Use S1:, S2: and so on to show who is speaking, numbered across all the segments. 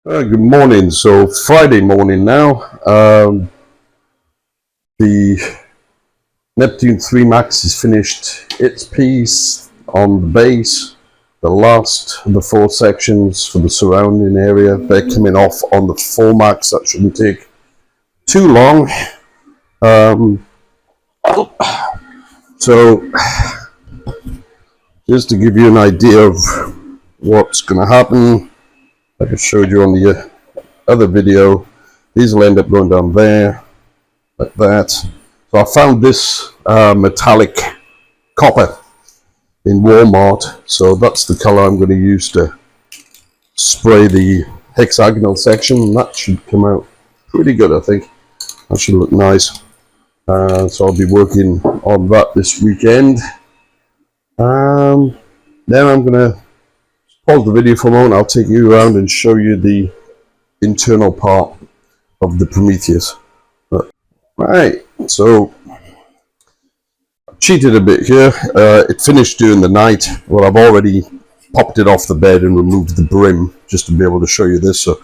S1: Good morning. So Friday morning now. The Neptune 3 Max has finished its piece on the base. The last of the 4 sections for the surrounding area, they're coming off on the 4 Max. That shouldn't take too long. So just to give you an idea of what's going to happen, like I showed you on the other video, these will end up going down there like that. So I found this metallic copper in Walmart, so that's the color I'm going to use to spray the hexagonal section. That should come out pretty good, I think. That should look nice. So I'll be working on that this weekend. Then I'm going to pause the video for a moment. I'll take you around and show you the internal part of the Proteus. Right, so I cheated a bit here. It finished during the night. Well, I've already popped it off the bed and removed the brim just to be able to show you this. So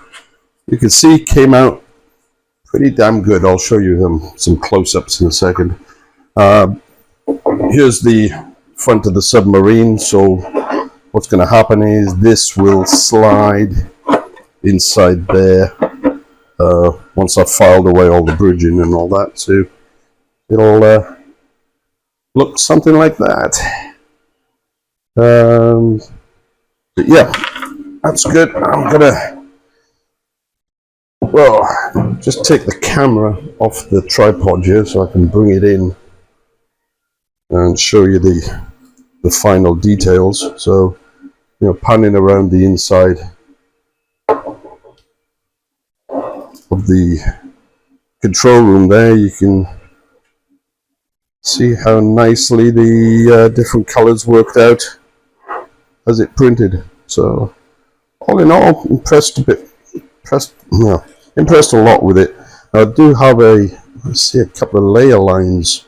S1: you can see it came out pretty damn good. I'll show you some close-ups in a second. Here's the front of the submarine. So what's going to happen is this will slide inside there once I've filed away all the bridging and all that. So it'll look something like that. But yeah, that's good. I'm gonna, just take the camera off the tripod here so I can bring it in and show you the final details. So, panning around the inside of the control room there, you can see how nicely the different colors worked out as it printed. So all in all, impressed a lot with it. Now, I do have I see a couple of layer lines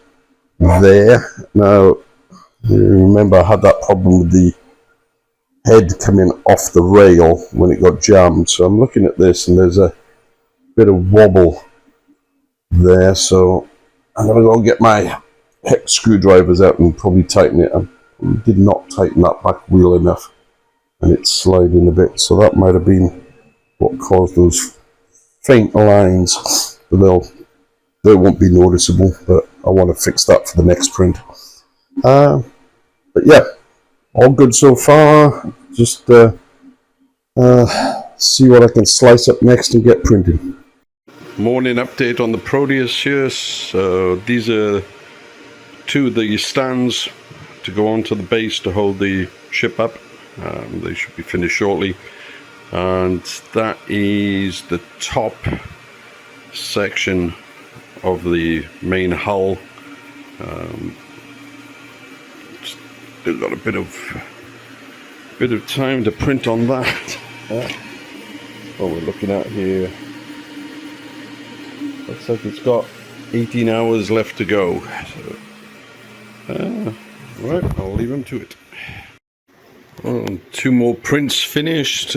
S1: there. Now, you remember I had that problem with the head coming off the rail when it got jammed. So I'm looking at this and there's a bit of wobble there. So I'm going to go get my hex screwdrivers out and probably tighten it. I did not tighten that back wheel enough and it's sliding a bit. So that might have been what caused those faint lines. But they won't be noticeable, but I want to fix that for the next print. But yeah, all good so far. Just see what I can slice up next and get printed. Morning update on the Proteus here. So these are two of the stands to go onto the base to hold the ship up. They should be finished shortly. And that is the top section of the main hull. Still got a bit of time to print on that. What we're looking at here, looks like it's got 18 hours left to go. So, right, I'll leave them to it. Well, 2 more prints finished.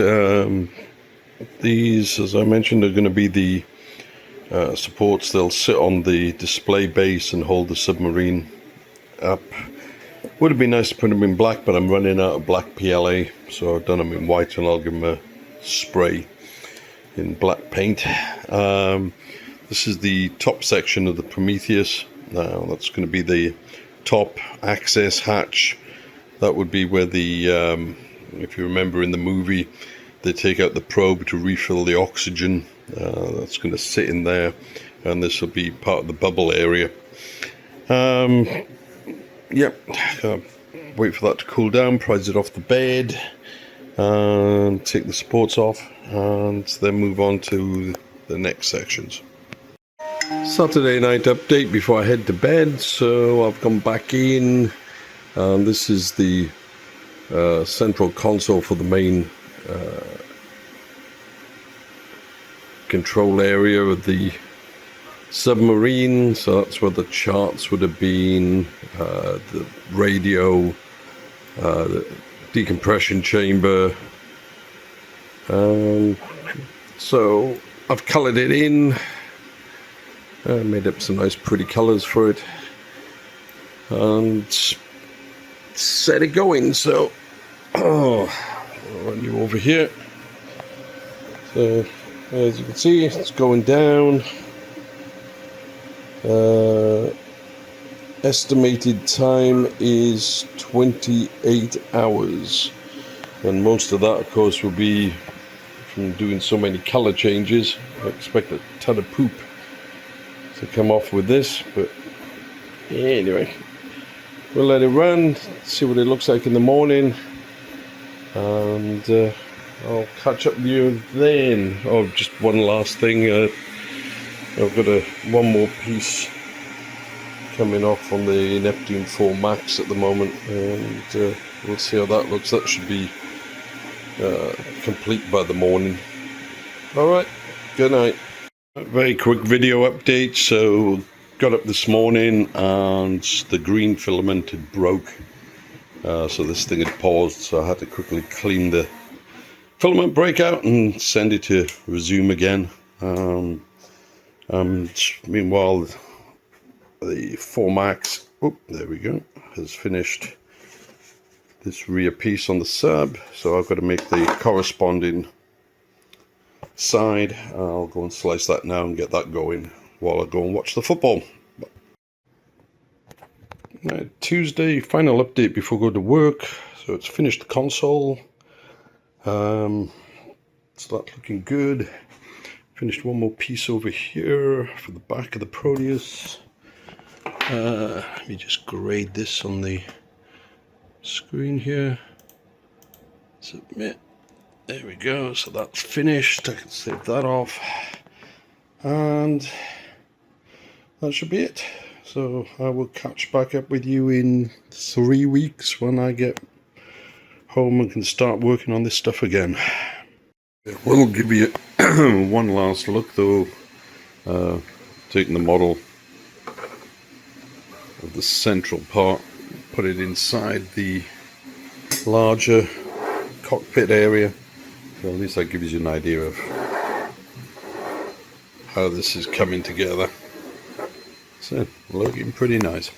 S1: These, as I mentioned, are going to be the supports. They'll sit on the display base and hold the submarine up. Would have been nice to print them in black, but I'm running out of black PLA, so I've done them in white, and I'll give them a spray in black paint. This is the top section of the Proteus. Now that's going to be the top access hatch. That would be where the, if you remember in the movie, they take out the probe to refill the oxygen. That's going to sit in there, and this will be part of the bubble area. Yep, wait for that to cool down, prise it off the bed, and take the supports off, and then move on to the next sections. Saturday night update before I head to bed. So I've gone back in. This is the central console for the main control area of the submarine. So that's where the charts would have been, the radio, the decompression chamber, So I've coloured it in, made up some nice pretty colours for it, and set it going. So I'll run you over here. So as you can see, it's going down. Estimated time is 28 hours, and most of that of course will be from doing so many color changes. I expect a ton of poop to come off with this, but anyway, we'll let it run, see what it looks like in the morning, and I'll catch up with you then. Oh, just one last thing, I've got one more piece coming off on the Neptune 4 Max at the moment, and we'll see how that looks. That should be complete by the morning. Alright, good night. A very quick video update. So got up this morning and the green filament had broke, so this thing had paused, so I had to quickly clean the filament breakout and send it to resume again. Meanwhile, the 4 Max, there we go, has finished this rear piece on the sub, so I've got to make the corresponding side. I'll go and slice that now and get that going while I go and watch the football. Tuesday, final update before I go to work. So it's finished the console. It's that looking good. Finished one more piece over here for the back of the Proteus. Let me just grade this on the screen here. Submit. There we go. So that's finished. I can save that off, and that should be it. So I will catch back up with you in 3 weeks when I get home and can start working on this stuff again. We'll give you one last look though, taking the model of the central part, put it inside the larger cockpit area, so at least that gives you an idea of how this is coming together. So looking pretty nice.